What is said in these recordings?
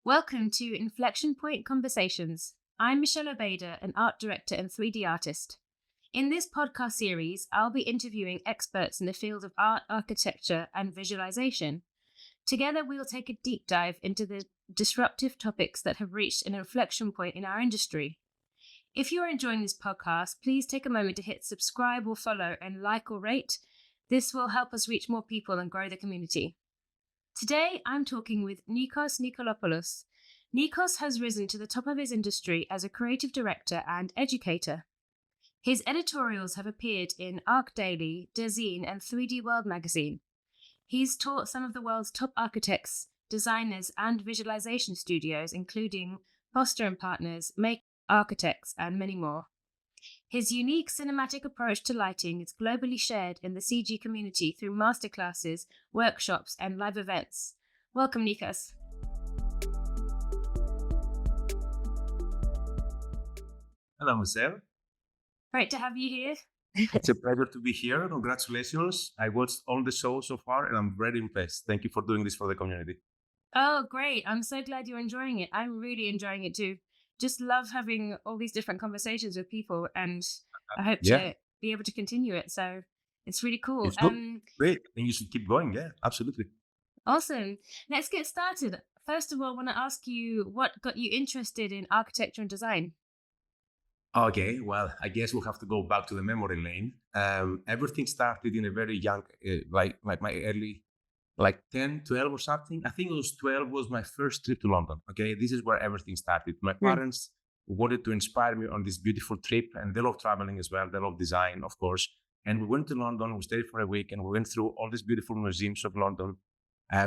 Welcome to Inflection Point Conversations. I'm Michelle Obeda, an art director and 3D artist. In this podcast series, I'll be interviewing experts in the field of art, architecture, and visualization. Together, we'll take a deep dive into the disruptive topics that have reached an inflection point in our industry. If you're enjoying this podcast, please take a moment to hit subscribe or follow and like or rate. This will help us reach more people and grow the community. Today, I'm talking with Nikos Nikolopoulos. Nikos has risen to the top of his industry as a creative director and educator. His editorials have appeared in Arc Daily, Design, and 3D World magazine. He's taught some of the world's top architects, designers, and visualization studios, including Foster & Partners, Make Architects, and many more. His unique cinematic approach to lighting is globally shared in the CG community through masterclasses, workshops, and live events. Welcome, Nikos. Hello, Michelle. Great to have you here. It's a pleasure to be here. Congratulations. I watched all the shows so far and I'm very impressed. Thank you for doing this for the community. Oh, great. I'm so glad you're enjoying it. I'm really enjoying it too. Just love having all these different conversations with people, and I hope to be able to continue it. So it's really cool. It's great. And you should keep going. Yeah, absolutely. Awesome. Let's get started. First of all, I want to ask you what got you interested in architecture and design? Okay, well, I guess we'll have to go back to the memory lane. Everything started in a very young, like my early, like 10, 12 or something. I think it was 12 was my first trip to London. Okay, this is where everything started. My parents wanted to inspire me on this beautiful trip, and they love traveling as well. They love design, of course. And we went to London, we stayed for a week, and we went through all these beautiful museums of London,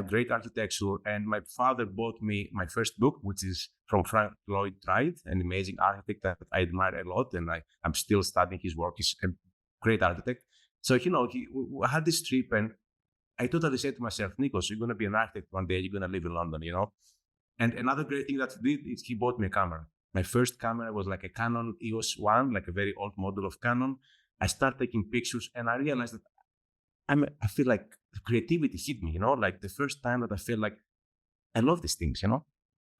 great architecture. And my father bought me my first book, which is from Frank Lloyd Wright, an amazing architect that I admire a lot. And I'm still studying his work. He's a great architect. So, we had this trip, and I totally said to myself, Nikos, you're going to be an architect one day, you're going to live in London, And another great thing that he did is he bought me a camera. My first camera was like a Canon EOS 1, like a very old model of Canon. I started taking pictures and I realized that I feel like creativity hit me, like the first time that I feel like I love these things,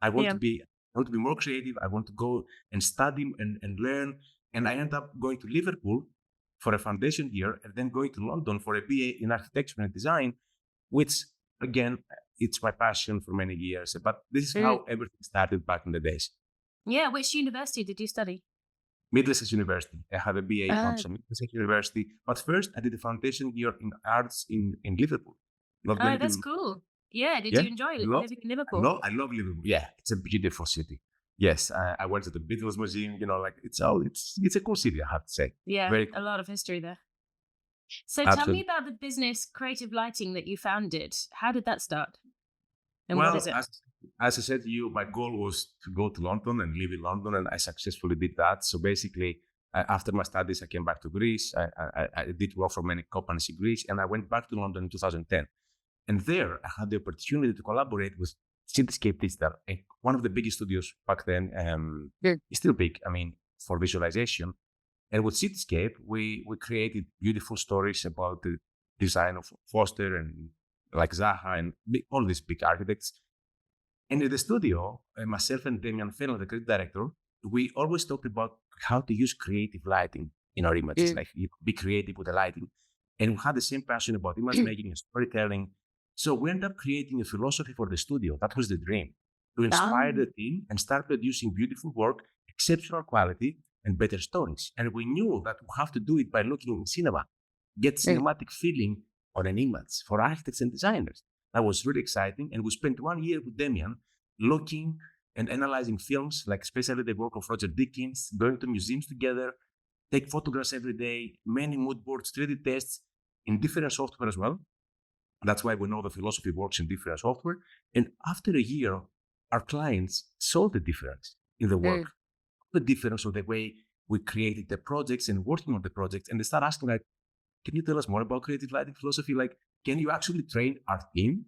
I want to be more creative. I want to go and study and learn. And I ended up going to Liverpool for a foundation year and then going to London for a BA in architecture and design, which again, it's my passion for many years. But this is how everything started back in the days. Yeah, which university did you study? Middlesex University. I have a BA from Middlesex University. But first, I did a foundation year in arts in Liverpool. That's cool. Yeah, did you enjoy living in Liverpool? I love Liverpool. Yeah, it's a beautiful city. Yes, I went to the Beatles Museum. It's a cool city, I have to say. Yeah, very cool. A lot of history there. So Absolutely. Tell me about the business Creative Lighting that you founded. How did that start? And well, what is it? As I said to you, my goal was to go to London and live in London, and I successfully did that. So basically, after my studies, I came back to Greece. I did work for many companies in Greece, and I went back to London in 2010. And there, I had the opportunity to collaborate with Cityscape Digital, one of the biggest studios back then. It's still big, for visualization. And with Cityscape, we created beautiful stories about the design of Foster and like Zaha and all these big architects. And in the studio, myself and Damian Fennell, the creative director, we always talked about how to use creative lighting in our images, like be creative with the lighting. And we had the same passion about image making and storytelling. So we ended up creating a philosophy for the studio. That was the dream, to inspire the team and start producing beautiful work, exceptional quality, and better stories. And we knew that we have to do it by looking in cinema, get cinematic feeling on an image for architects and designers. That was really exciting. And we spent 1 year with Damian looking and analyzing films, like especially the work of Roger Deakins, going to museums together, take photographs every day, many mood boards, 3D tests in different software as well. That's why we know the philosophy works in different software. And after a year, our clients saw the difference in the work, the difference of the way we created the projects and working on the projects. And they start asking, like, can you tell us more about creative lighting philosophy? Like, can you actually train our team?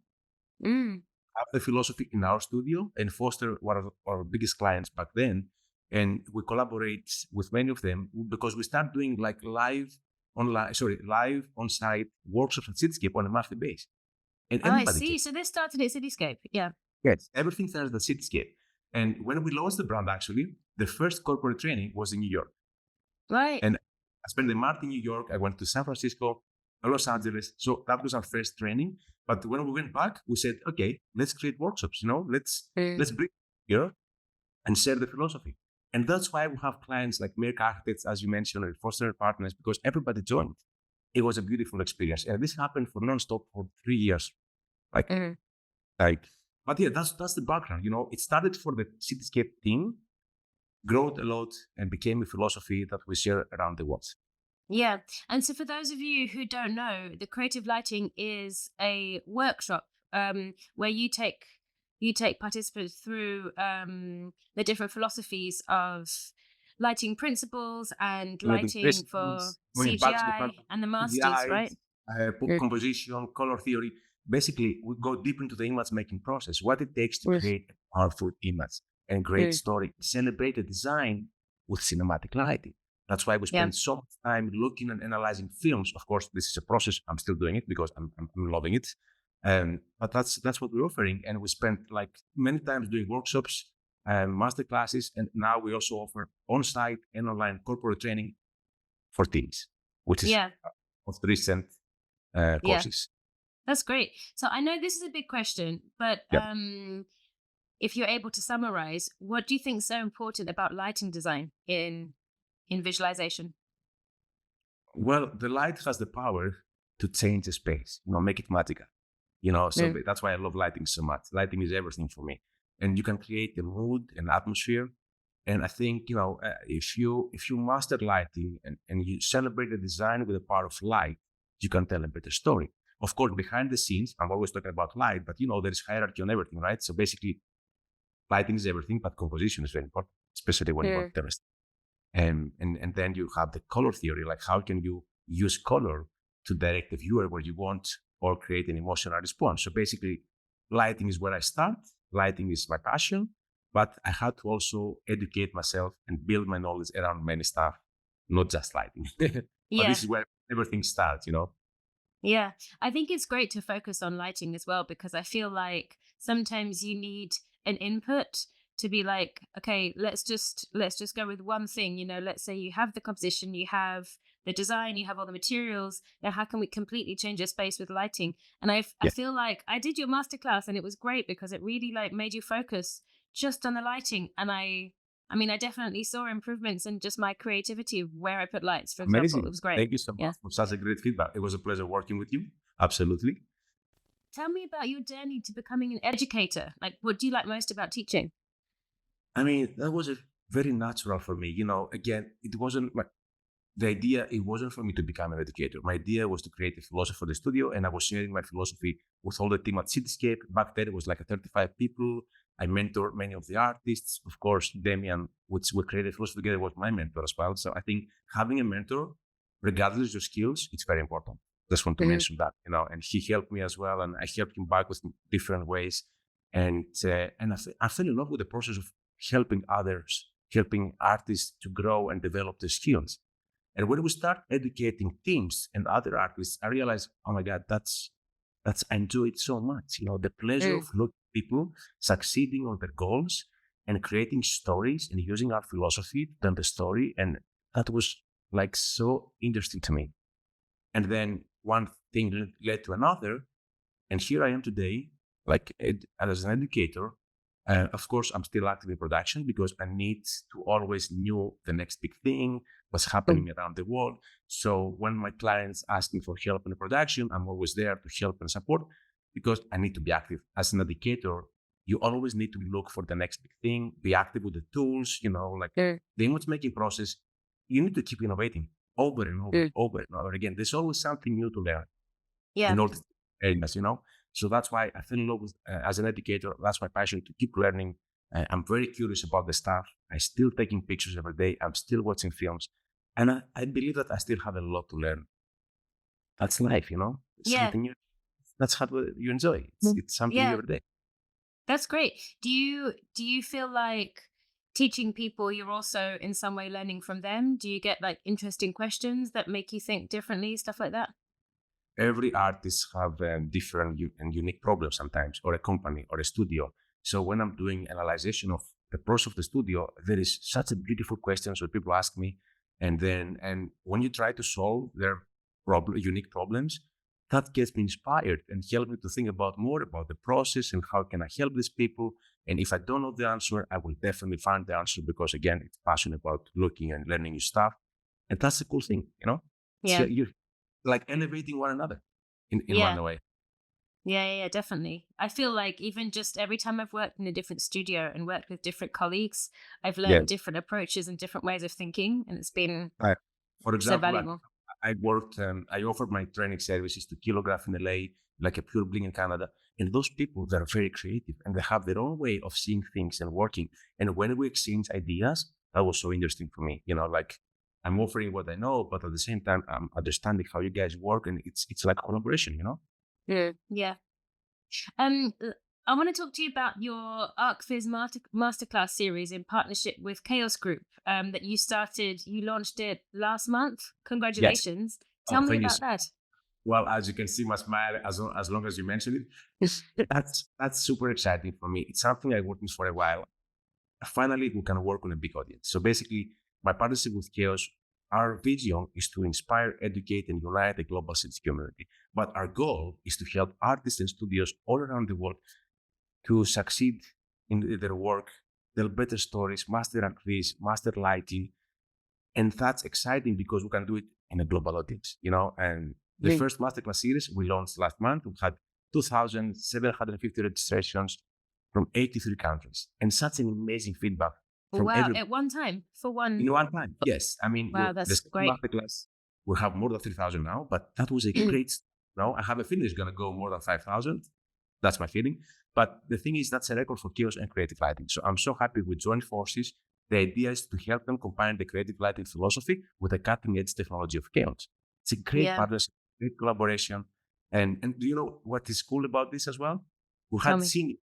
Have the philosophy in our studio and foster one of our biggest clients back then. And we collaborate with many of them because we start doing like live on-site workshops at Cityscape on a monthly basis. And I see. So this started at Cityscape. Yeah. Yes, everything starts at the cityscape. And when we launched the brand, actually, the first corporate training was in New York. Right. And I spent the month in New York. I went to San Francisco, Los Angeles. So that was our first training. But when we went back, we said, okay, let's create workshops. Let's bring here and share the philosophy. And that's why we have clients like Merck Architects, as you mentioned, and Foster Partners, because everybody joined. It was a beautiful experience. And this happened for nonstop for 3 years. Like, Mhm. like, but yeah, that's the background. It started for the cityscape team, growed a lot, and became a philosophy that we share around the world. Yeah. And so for those of you who don't know, the creative lighting is a workshop where you take participants through the different philosophies of lighting principles and Lighting lighting for principles, going back to the part CGI of and the masters, CGI, right? composition, color theory. Basically, we go deep into the image making process, what it takes to create a powerful image and great story. Celebrate the design with cinematic lighting. That's why we Yeah. spend so much time looking and analyzing films. Of course, this is a process. I'm still doing it because I'm loving it. But that's what we're offering. And we spent like many times doing workshops, master classes, and now we also offer on-site and online corporate training for teams, which is Yeah. of the recent Yeah. courses. That's great. So I know this is a big question, but Yep. if you're able to summarize, what do you think is so important about lighting design in visualization? Well, the light has the power to change the space, make it magical. So that's why I love lighting so much. Lighting is everything for me, and you can create a mood, an atmosphere. And I think if you master lighting and you celebrate the design with the power of light, you can tell a better story. Of course, behind the scenes, I'm always talking about light, but there is hierarchy on everything, right? So basically, lighting is everything, but composition is very important, especially when you want to tell a story. And then you have the color theory, like how can you use color to direct the viewer where you want or create an emotional response. So basically, lighting is where I start. Lighting is my passion, but I had to also educate myself and build my knowledge around many stuff, not just lighting. But Yeah. this is where everything starts. Yeah, I think it's great to focus on lighting as well because I feel like sometimes you need an input to be like, okay, let's just go with one thing. Let's say you have the composition, you have the design, you have all the materials. Now, how can we completely change your space with lighting? And I Yeah. feel like I did your masterclass and it was great because it really like made you focus just on the lighting. And I mean, I definitely saw improvements in just my creativity of where I put lights, for example. Amazing. It was great. Thank you so much Yeah. for such a great feedback. It was a pleasure working with you. Absolutely. Tell me about your journey to becoming an educator. Like, what do you like most about teaching? I mean, that was a very natural for me. Again, it wasn't the idea. It wasn't for me to become an educator. My idea was to create a philosophy for the studio, and I was sharing my philosophy with all the team at Cityscape. Back then, it was like 35 people. I mentored many of the artists. Of course, Damian, which we created philosophy together, was my mentor as well. So I think having a mentor, regardless of your skills, it's very important. Just want to mention that, and he helped me as well, and I helped him back with different ways. And I fell in love with the process of helping others, helping artists to grow and develop their skills. And when we start educating teams and other artists, I realized, oh my God, I enjoy it so much. The pleasure of looking at people succeeding on their goals and creating stories and using our philosophy to tell the story. And that was like so interesting to me. And then one thing led to another. And here I am today, like as an educator. Of course, I'm still active in production because I need to always know the next big thing, what's happening around the world. So when my clients ask me for help in the production, I'm always there to help and support because I need to be active. As an educator, you always need to look for the next big thing, be active with the tools, like the image making process. You need to keep innovating over and over and over again. There's always something new to learn in all these areas, So that's why I fell in love with, as an educator, that's my passion to keep learning. I'm very curious about the stuff. I'm still taking pictures every day. I'm still watching films. And I believe that I still have a lot to learn. That's life, It's Yeah. something new. That's how you enjoy. It's something new every day. That's great. Do you feel like teaching people you're also in some way learning from them? Do you get like interesting questions that make you think differently, stuff like that? Every artist have different and unique problems sometimes, or a company or a studio. So when I'm doing analyzation of the process of the studio, there is such a beautiful questions that people ask me. And when you try to solve their unique problems, that gets me inspired and help me to think about more about the process and how can I help these people. And if I don't know the answer, I will definitely find the answer because again, it's passionate about looking and learning new stuff. And that's a cool thing, Yeah. You're like elevating one another in Yeah. one way. Yeah, definitely. I feel like even just every time I've worked in a different studio and worked with different colleagues, I've learned Yes. different approaches and different ways of thinking, and it's been Right. For so example, valuable. I offered my training services to Kilograph in LA, like a Pure Bling in Canada. And those people, they're very creative and they have their own way of seeing things and working. And when we exchange ideas, that was so interesting for me. Like I'm offering what I know, but at the same time, I'm understanding how you guys work. And it's like collaboration. Yeah. Um, uh, I want to talk to you about your ArcViz Masterclass series in partnership with Chaos Group that you launched it last month. Yes. Congratulations. Tell Oh, me thank you. about that. Well, as you can see, my smile as long as you mentioned it, that's super exciting for me. It's something I worked on for a while. Finally, we can work on a big audience. So basically, my partnership with Chaos, our vision is to inspire, educate, and unite the global cities community. But our goal is to help artists and studios all around the world to succeed in their work, tell better stories, master art, master lighting, and that's exciting because we can do it in a global audience. And the Mm. first masterclass series we launched last month, we had 2,750 registrations from 83 countries and such an amazing feedback from Wow, every at one time for one. in one time. Yes, I mean Wow, the that's second great. masterclass we have more than 3,000 now, but that was a great. I have a feeling it's gonna go more than 5,000. That's my feeling. But the thing is, that's a record for chaos and creative lighting. So I'm so happy we joined forces. The idea is to help them combine the creative lighting philosophy with the cutting edge technology of chaos. It's a great Yeah, partnership, great collaboration. And do you know what is cool about this as well? We tell had me. seen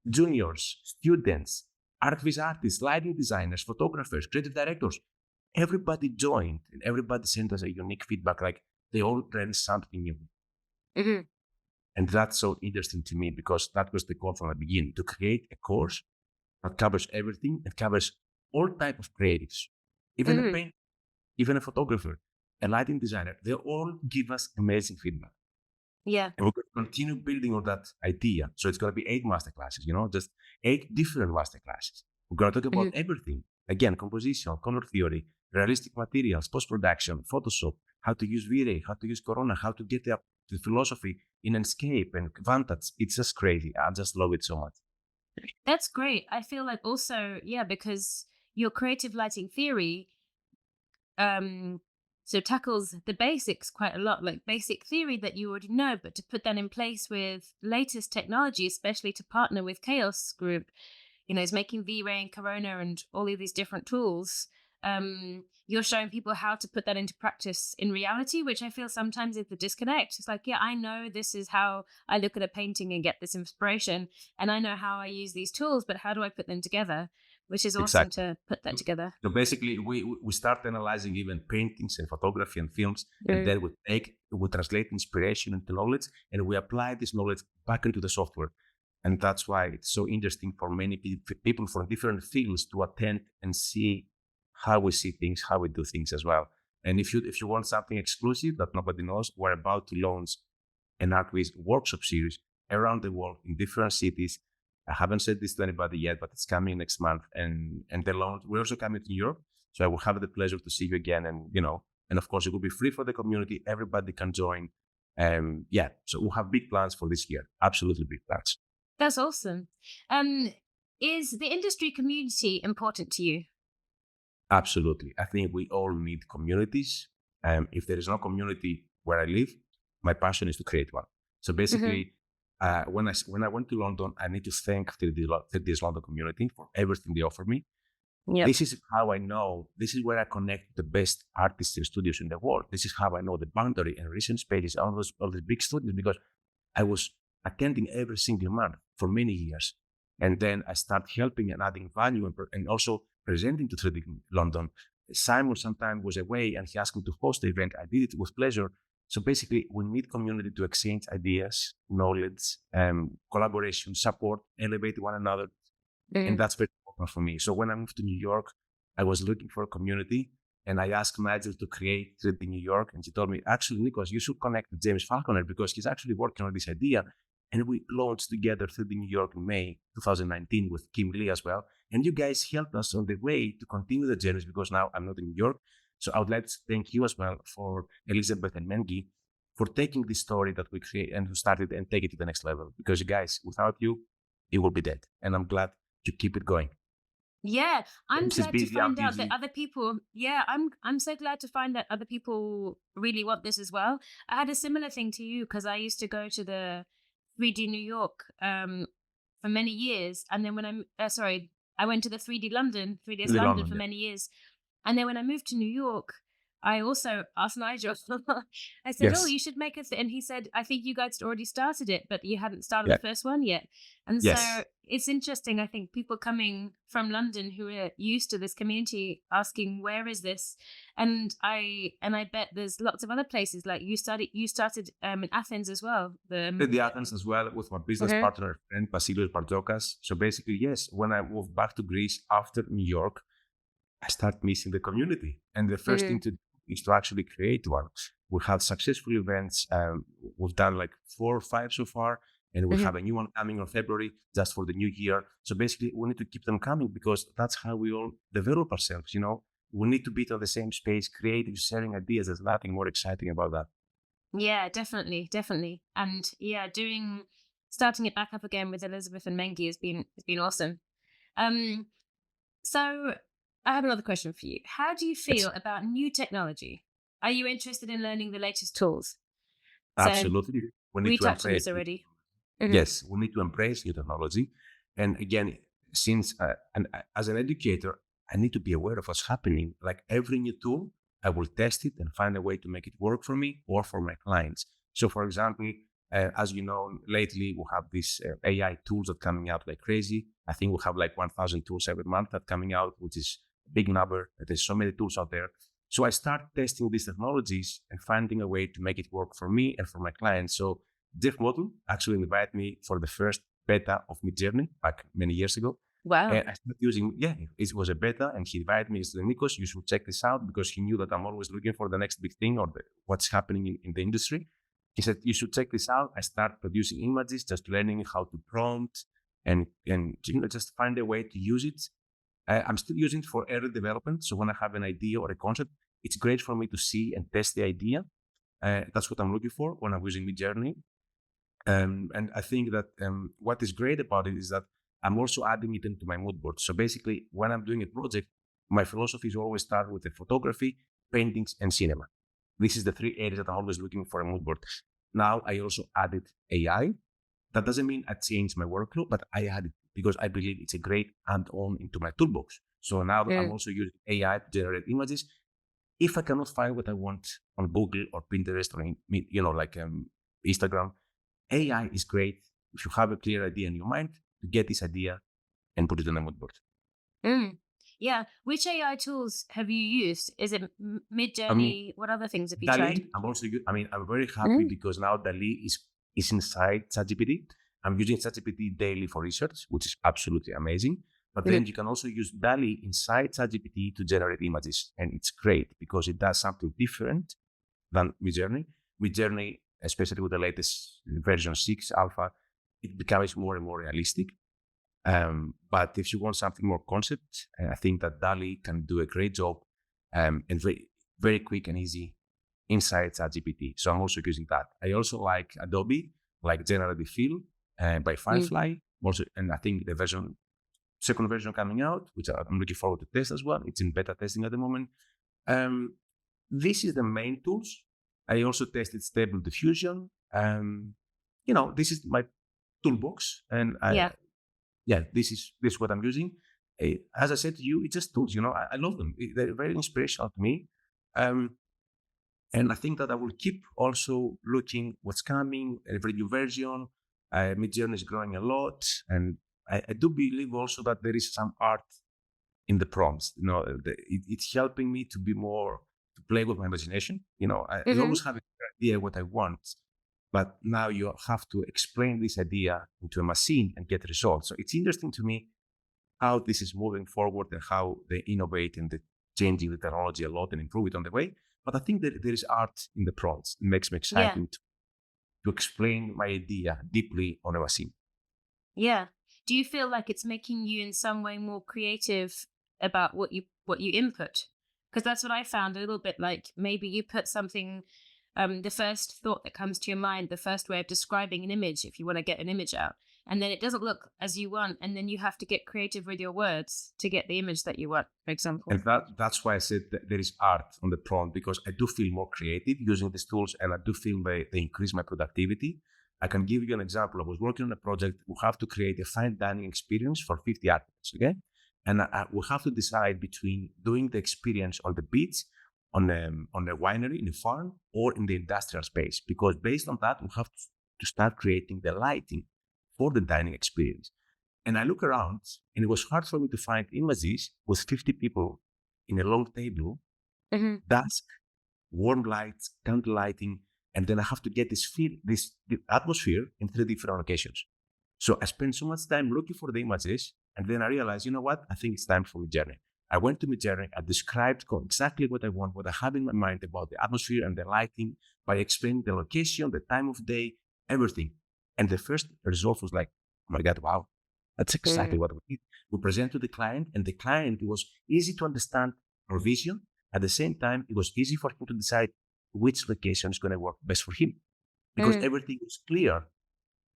juniors, students, artists, lighting designers, photographers, creative directors. Everybody joined and everybody sent us a unique feedback. Like they all learned something new. Hmm. And that's so interesting to me because that was the goal from the beginning, to create a course that covers everything and covers all type of creatives, even a Hmm. painter, even a photographer, a lighting designer. They all give us amazing feedback. Yeah. And we're going to continue building on that idea. So it's going to be 8 masterclasses, just 8 different masterclasses. We're going to talk Hmm. about everything. Again, composition, color theory, realistic materials, post-production, Photoshop, how to use V-Ray, how to use Corona, how to get the philosophy in Enscape and Vantage. It's just crazy. I just love it so much. That's great. I feel like also, yeah, because your creative lighting theory um so tackles the basics quite a lot, like basic theory that you already know, but to put that in place with latest technology, especially to partner with Chaos Group, is making V-Ray and Corona and all of these different tools. You're showing people how to put that into practice in reality, which I feel sometimes is the disconnect. It's like, yeah, I know this is how I look at a painting and get this inspiration, and I know how I use these tools, but how do I put them together? Which is awesome Exactly. to put that together. So basically, we start analyzing even paintings and photography and films, and Mm. then we translate inspiration into knowledge, and we apply this knowledge back into the software. And that's why it's so interesting for many people from different fields to attend and see how we see things, how we do things as well. And if you want something exclusive that nobody knows, we're about to launch an art quiz workshop series around the world in different cities. I haven't said this to anybody yet, but it's coming next month. And the launch, we're also coming to Europe. So I will have the pleasure to see you again. And of course, it will be free for the community. Everybody can join. Yeah, so we'll have big plans for this year. Absolutely big plans. That's awesome. Um, is the industry community important to you? Absolutely. I think we all need communities. If there is no community where I live, my passion is to create one. So Hmm. basically, when I went to London, I need to thank this London community for everything they offer me. Yep. This is how I know, this is where I connect the best artists and studios in the world. This is how I know the boundary and recent spaces, all those big studios, because I was attending every single month for many years. And then I start helping and adding value and also presenting to 3D London. Simon sometimes was away and he asked me to host the event. I did it with pleasure. So basically, we need community to exchange ideas, knowledge, collaboration, support, elevate one another. And Mm. that's very important for me. So when I moved to New York, I was looking for a community, and I asked Nigel to create 3D New York. And she told me, actually, Nikos, you should connect with James Falconer because he's actually working on this idea. And we launched together 3D New York in May 2019 with Kim Lee as well. And you guys helped us on the way to continue the journeys because now I'm not in New York. So I would like to thank you as well for Elizabeth and Mengi for taking this story that we create and who started and take it to the next level. Because you guys, without you, it will be dead. And I'm glad to keep it going. Yeah, I'm James is glad to busy, I'm find out that busy. other people. Yeah, I'm so glad to find that other people really want this as well. I had a similar thing to you because I used to go to the 3D New York for many years, and then when I went to the 3D London, 3ds In London London, for yeah. many years, and then when I moved to New York, I also asked Nigel. I said, "Oh, Yes. you should make and he said, "I think you guys had already started it, but you hadn't started Yeah. the first one yet." And Yes. so it's interesting. I think people coming from London who are used to this community asking, "Where is this?" And I bet there's lots of other places like you started in Athens as well. Did the Athens as well with my business Mhm, partner friend Basilios Barzokas. So basically, yes, when I moved back to Greece after New York, I start missing the community. And the first thing mhm, to do is to actually create one. We have successful events. We've done like 4 or 5 so far, and we mhm. have a new one coming in February just for the new year. So basically, we need to keep them coming because that's how we all develop ourselves. We need to be on the same space, creative, sharing ideas. There's nothing more exciting about that. Yeah, definitely, definitely. And yeah, doing starting it back up again with Elizabeth and Mengi has been awesome. Um, so I have another question for you. How do you Yes, feel about new technology? Are you interested in learning the latest tools? So absolutely. We need we to touched on embrace this it. already. Hmm. Yes, we need to embrace new technology. And again, since as an educator, I need to be aware of what's happening. Like every new tool, I will test it and find a way to make it work for me or for my clients. So, for example, as you know, lately we have these AI tools that coming out like crazy. I think we have like 1,000 tools every month that coming out, which is a big number. There's so many tools out there. So I start testing these technologies and finding a way to make it work for me and for my clients. So Jeff Wattle actually invited me for the first beta of Midjourney back many years ago. Wow. And I started using, it was a beta, and he invited me. He said, Nikos, you should check this out because he knew that I'm always looking for the next big thing or what's happening in the industry. He said, you should check this out. I start producing images, just learning how to prompt and just find a way to use it. I'm still using it for early development. So when I have an idea or a concept, it's great for me to see and test the idea. That's what I'm looking for when I'm using Midjourney. And I think that what is great about it is that I'm also adding it into my mood board. So basically, when I'm doing a project, my philosophy is always start with the photography, paintings, and cinema. This is the 3 areas that I'm always looking for a mood board. Now I also added AI. That doesn't mean I changed my workflow, but I added because I believe it's a great add-on into my toolbox. So now I'm Mm. also using AI to generate images. If I cannot find what I want on Google or Pinterest or Instagram, AI is great if you have a clear idea in your mind to get this idea and put it on a mood board. Mm. Yeah. Which AI tools have you used? Is it I mean, Midjourney? What other things have you tried? DALI, I'm very happy Mm. because now DALI is inside ChatGPT. I'm using ChatGPT daily for research, which is absolutely amazing. But then Mhm. you can also use DALI inside ChatGPT to generate images. And it's great because it does something different than Midjourney. Midjourney, especially with the latest version 6 alpha, it becomes more and more realistic. But if you want something more concept, I think that DALI can do a great job and very, very quick and easy inside ChatGPT. So I'm also using that. I also like Adobe, like Generative Fill by Mm. Firefly. Also, and I think the second version coming out, which I'm looking forward to test as well. It's in beta testing at the moment. Um, this is the main tools. I also tested Stable Diffusion. This is my toolbox, and Yeah. this is what I'm using. As I said to you, it's just tools. I love them. They're very inspirational to me. Um, and I think that I will keep also looking what's coming, every new version. Midjourney is growing a lot, and I do believe also that there is some art in the prompts. It's helping me to be more to play with my imagination. I Hmm. always have it. idea what I want, but now you have to explain this idea into a machine and get results. So it's interesting to me how this is moving forward and how they innovate and changing the technology a lot and improve it on the way. But I think that there is art in the prompts. It makes me Yeah. excited to explain my idea deeply on a machine. Yeah. Do you feel like it's making you in some way more creative about what you input? Because that's what I found a little bit like maybe you put something the first thought that comes to your mind, the first way of describing an image if you want to get an image out, and then it doesn't look as you want, and then you have to get creative with your words to get the image that you want, for example. And that's why I said that there is art on the prompt, because I do feel more creative using these tools, and I do feel they increase my productivity. I can give you an example. I was working on a project. We have to create a fine dining experience for 50 articles, okay? And we have to decide between doing the experience on the beach, on a winery, in a farm, or in the industrial space. Because based on that, we have to start creating the lighting for the dining experience. And I look around, and it was hard for me to find images with 50 people in a long table, dusk, warm lights, candle lighting, and then I have to get the atmosphere in 3 different locations. So I spent so much time looking for the images, and then I realized, you know what? I think it's time for Midjourney. I went to Midjourney, I described exactly what I want, what I have in my mind about the atmosphere and the lighting by explaining the location, the time of day, everything. And the first result was like, oh my God, wow, that's exactly what we need. We present to the client, and the client, it was easy to understand our vision. At the same time, it was easy for him to decide which location is going to work best for him, because everything was clear.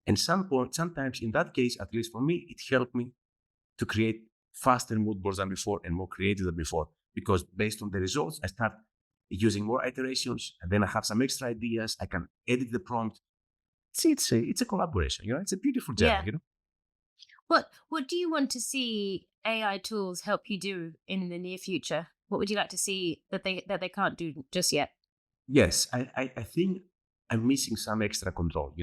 And sometimes in that case, at least for me, it helped me to create faster mood boards than before and more creative than before, because based on the results, I start using more iterations, and then I have some extra ideas. I can edit the prompt. It's a collaboration, it's a beautiful journey, What do you want to see AI tools help you do in the near future? What would you like to see that they can't do just yet? Yes, I think I'm missing some extra control.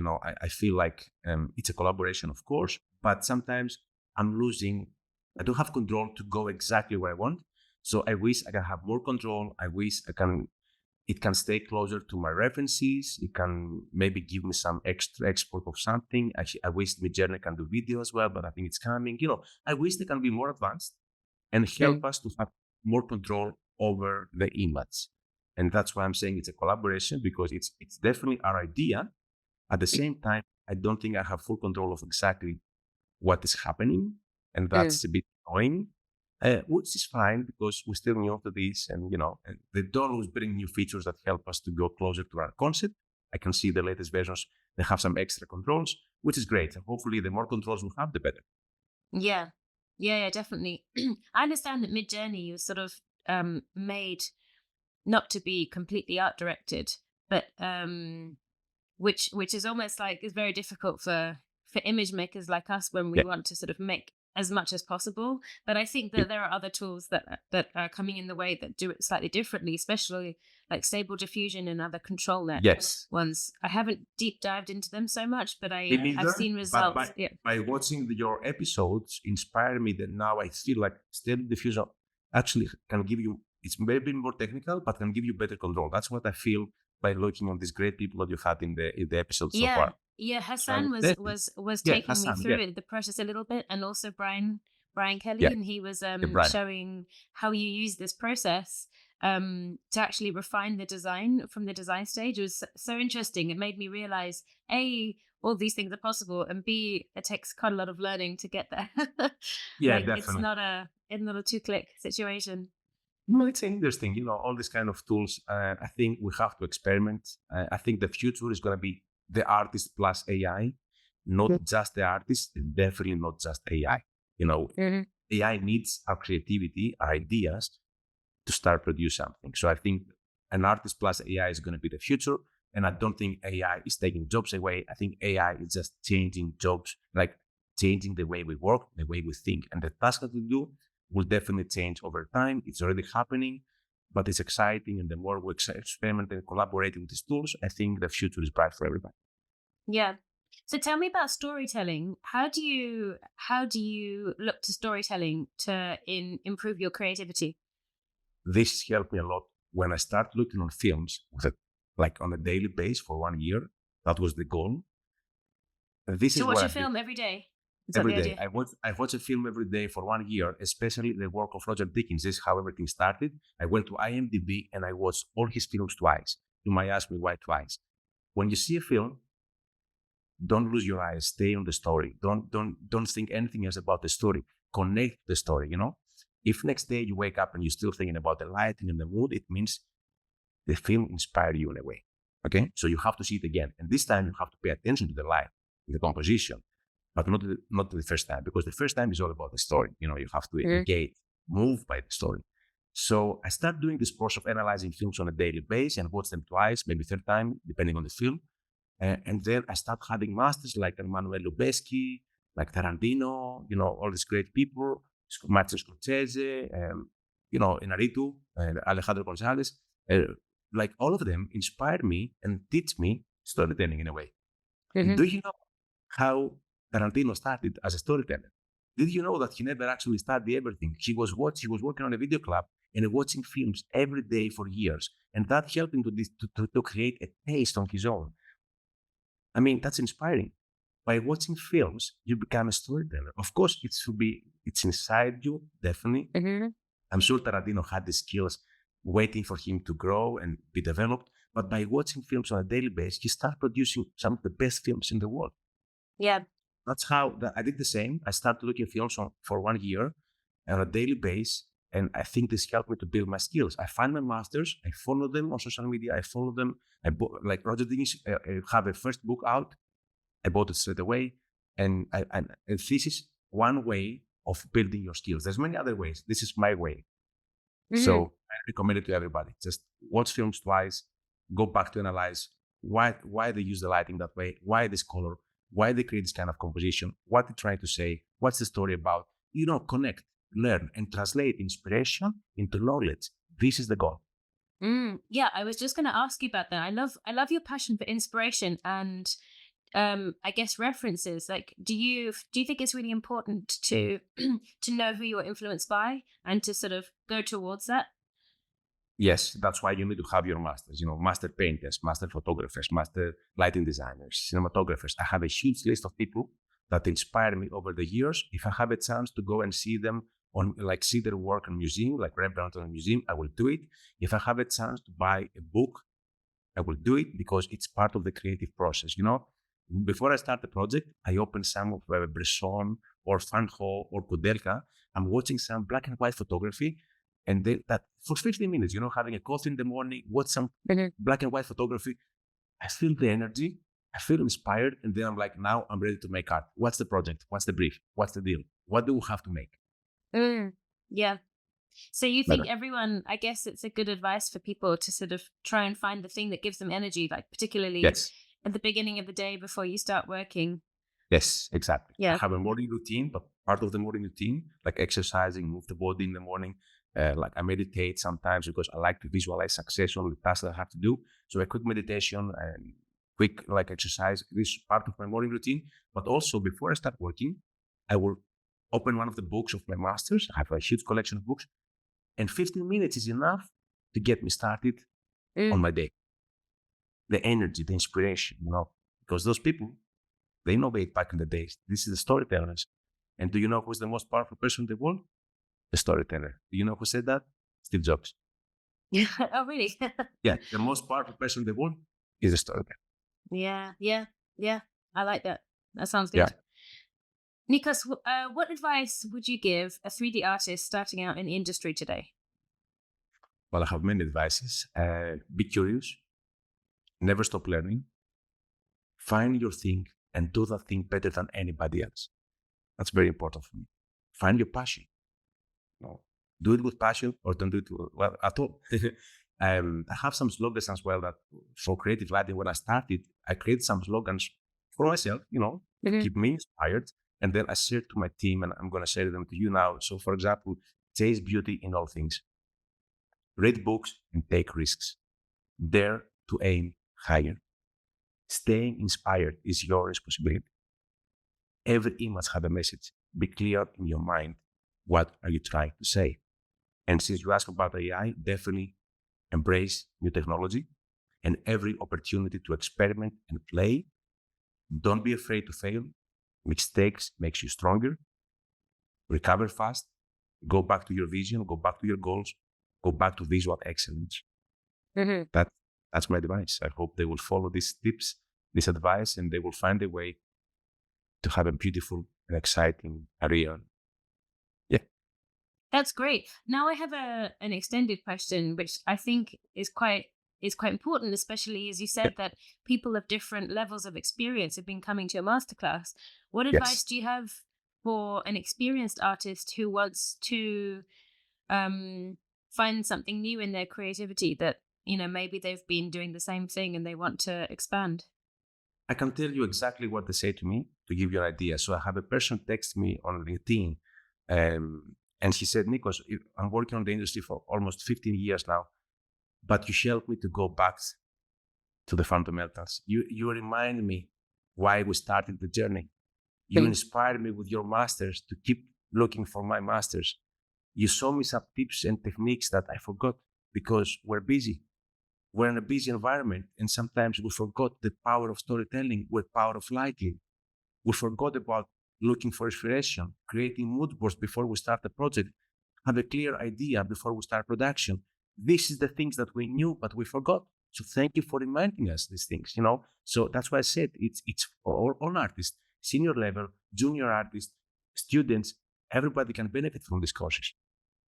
I feel like it's a collaboration, of course, but sometimes I don't have control to go exactly where I want. So I wish I can have more control. I wish it can stay closer to my references. It can maybe give me some extra export of something. Actually, I wish Midjourney can do video as well, but I think it's coming. I wish they can be more advanced and help us to have more control over the image. And that's why I'm saying it's a collaboration, because it's definitely our idea. At the same time, I don't think I have full control of exactly what is happening. And that's a bit annoying, which is fine, because we're still new to this. And, and they don't always bring new features that help us to go closer to our concept. I can see the latest versions, they have some extra controls, which is great. And hopefully the more controls we have, the better. Yeah. Yeah, definitely. I understand that Midjourney was sort of made not to be completely art directed, but which is almost like is very difficult for image makers like us when we want to sort of make as much as possible. But I think that there are other tools that are coming in the way that do it slightly differently, especially like Stable Diffusion and other control net ones. I haven't deep dived into them so much, but I've seen results. But by watching your episodes inspired me that now I feel like Stable Diffusion actually can give you, it's maybe more technical, but can give you better control. That's what I feel by looking on these great people that you've had in the episodes so far. Yeah, Hassan was taking me through the process a little bit, and also Brian Kelly, and he was showing how you use this process to actually refine the design from the design stage. It was so interesting. It made me realize A, all these things are possible, and B, it takes quite a lot of learning to get there. Definitely. It's not a 2-click situation. Well, it's interesting, all these kind of tools. I think we have to experiment. I think the future is going to be the artist plus AI, not just the artist, definitely not just AI. AI needs our creativity, our ideas to start produce something. So I think an artist plus AI is going to be the future. And I don't think AI is taking jobs away. I think AI is just changing jobs, like changing the way we work, the way we think. And the task that we do will definitely change over time. It's already happening, but it's exciting. And the more we experiment and collaborate with these tools, I think the future is bright for everybody. Yeah. So tell me about storytelling. How do you look to storytelling to improve your creativity? This helped me a lot when I start looking on films with a like on a daily basis for 1 year. That was the goal. This To is watch what a I did film every day. Is that every the day. idea? I watch a film every day for 1 year, especially the work of Roger Dickens. This is how everything started. I went to IMDb and I watched all his films twice. You might ask me why twice. When you see a film, don't lose your eyes. Stay on the story. Don't think anything else about the story. Connect to the story. If next day you wake up and you're still thinking about the lighting and the mood, it means the film inspired you in a way. Okay, so you have to see it again, and this time you have to pay attention to the light, the composition, but not the first time, because the first time is all about the story. You have to engage, move by the story. So I start doing this process of analyzing films on a daily basis and watch them twice, maybe third time, depending on the film. And then I start having masters like Emmanuel Lubezki, like Tarantino, all these great people, Martin Scorsese, Inarritu, Alejandro Gonzalez. Like all of them inspire me and teach me storytelling in a way. Mm-hmm. And do you know how Tarantino started as a storyteller? Did you know that he never actually studied everything? He was working on a video club and watching films every day for years, and that helped him to create a taste on his own. I mean, that's inspiring. By watching films, you become a storyteller. Of course, it's inside you, definitely. Mm-hmm. I'm sure Tarantino had the skills waiting for him to grow and be developed. But by watching films on a daily basis, he started producing some of the best films in the world. Yeah. That's how I did the same. I started looking at films for 1 year on a daily basis. And I think this helped me to build my skills. I find my masters. I follow them on social media. I follow them. Like Roger Dickens have a first book out. I bought it straight away. And this is one way of building your skills. There's many other ways. This is my way. Mm-hmm. So I recommend it to everybody. Just watch films twice. Go back to analyze why they use the lighting that way, why this color, why they create this kind of composition, what they're trying to say, what's the story about. Connect, learn, and translate inspiration into knowledge. This is the goal. Yeah, I was just going to ask you about that. I love your passion for inspiration and I guess references. Like, do you think it's really important to to know who you're influenced by and to sort of go towards that? Yes, that's why you need to have your masters, master painters, master photographers, master lighting designers, cinematographers. I have a huge list of people that inspire me over the years. If I have a chance to go and see them see their work in a museum, like Rembrandt in a museum, I will do it. If I have a chance to buy a book, I will do it because it's part of the creative process. Before I start the project, I open some of Bresson or Van Gogh or Kudelka. I'm watching some black and white photography. And then that for 15 minutes, having a coffee in the morning, watch some black and white photography. I feel the energy. I feel inspired. And then I'm like, now I'm ready to make art. What's the project? What's the brief? What's the deal? What do we have to make? Yeah. So you think everyone, I guess it's a good advice for people to sort of try and find the thing that gives them energy, like particularly at the beginning of the day before you start working. Yes, exactly. Yeah. I have a morning routine, but part of the morning routine, like exercising, move the body in the morning. Like I meditate sometimes because I like to visualize success on the tasks that I have to do. So a quick meditation and quick like exercise is part of my morning routine. But also before I start working, I will open one of the books of my masters. I have a huge collection of books. And 15 minutes is enough to get me started on my day. The energy, the inspiration, because those people, they innovate back in the days. This is the storytellers. And do you know who's the most powerful person in the world? The storyteller. Do you know who said that? Steve Jobs. Yeah. Oh, really? Yeah. The most powerful person in the world is a storyteller. Yeah. I like that. That sounds good. Yeah. Nikos, what advice would you give a 3D artist starting out in the industry today? Well, I have many advices. Be curious. Never stop learning. Find your thing and do that thing better than anybody else. That's very important for me. Find your passion. Do it with passion or don't do it well at all. I have some slogans as well that for creative lighting, when I started, I created some slogans for myself, to keep me inspired. And then I share to my team and I'm going to share them to you now. So for example, chase beauty in all things. Read books and take risks. Dare to aim higher. Staying inspired is your responsibility. Every image has a message. Be clear in your mind. What are you trying to say? And since you ask about AI, definitely embrace new technology and every opportunity to experiment and play. Don't be afraid to fail. Mistakes makes you stronger. Recover fast. Go back to your vision. Go back to your goals. Go back to visual excellence. Hmm. That's my advice. I hope they will follow these tips, this advice, and they will find a way to have a beautiful and exciting career. Yeah. That's great. Now I have an extended question, which I think is quite important, especially as you Yeah. said that people of different levels of experience have been coming to your masterclass. What advice Yes. do you have for an experienced artist who wants to um, find something new in their creativity that maybe they've been doing the same thing and they want to expand? I can tell you exactly what they say to me to give you an idea. So I have a person text me on LinkedIn, and she said, Nikos, I'm working on the industry for almost 15 years now, but you helped me to go back to the fundamentals. You remind me why we started the journey. You Mm. inspired me with your masters to keep looking for my masters. You show me some tips and techniques that I forgot because we're busy. We're in a busy environment, and sometimes we forgot the power of storytelling, the power of lighting. We forgot about looking for inspiration, creating mood boards before we start the project, have a clear idea before we start production. This is the things that we knew, but we forgot. So thank you for reminding us these things. So that's why I said it's for all artists, senior level, junior artists, students, everybody can benefit from these courses.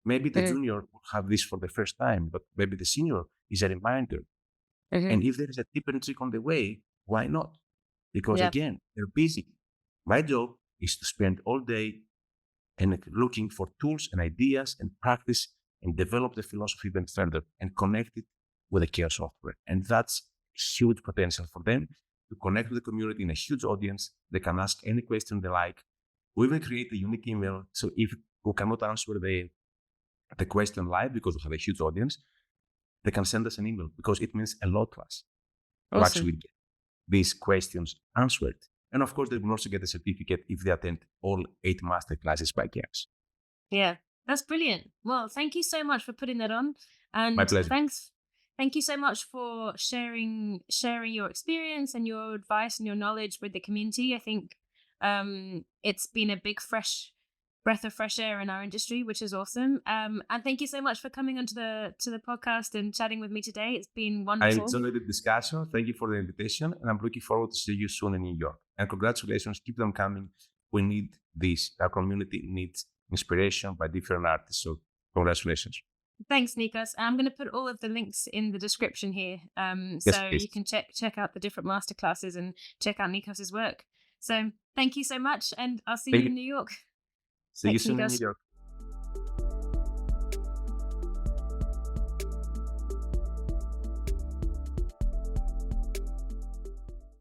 Maybe the Mhm. junior will have this for the first time, but maybe the senior is a reminder. Mhm. And if there is a tip and trick on the way, why not? Because Yeah. again, they're busy. My job is to spend all day and looking for tools and ideas and practice and develop the philosophy even further and connect it with the care software. And that's huge potential for them to connect with the community in a huge audience. They can ask any question they like. We even create a unique email. So if we cannot answer the question live because we have a huge audience, they can send us an email because it means a lot to us to Awesome. actually get these questions answered. And of course, they will also get a certificate if they attend all 8 master classes by CAMS. Yeah, that's brilliant. Well, thank you so much for putting that on, My and pleasure. thank you so much for sharing your experience and your advice and your knowledge with the community. I think it's been a big fresh breath of fresh air in our industry, which is awesome. And thank you so much for coming onto the podcast and chatting with me today. It's been I wonderful. enjoyed the discussion. Thank you for the invitation. And I'm looking forward to see you soon in New York. And congratulations. Keep them coming. We need this. Our community needs inspiration by different artists. So congratulations. Thanks, Nikos. I'm going to put all of the links in the description here, Yes, so you please. can check out the different masterclasses and check out Nikos's work. So thank you so much, and I'll see Thank you you. in New York. See you Thanks, soon in New Nikos. York.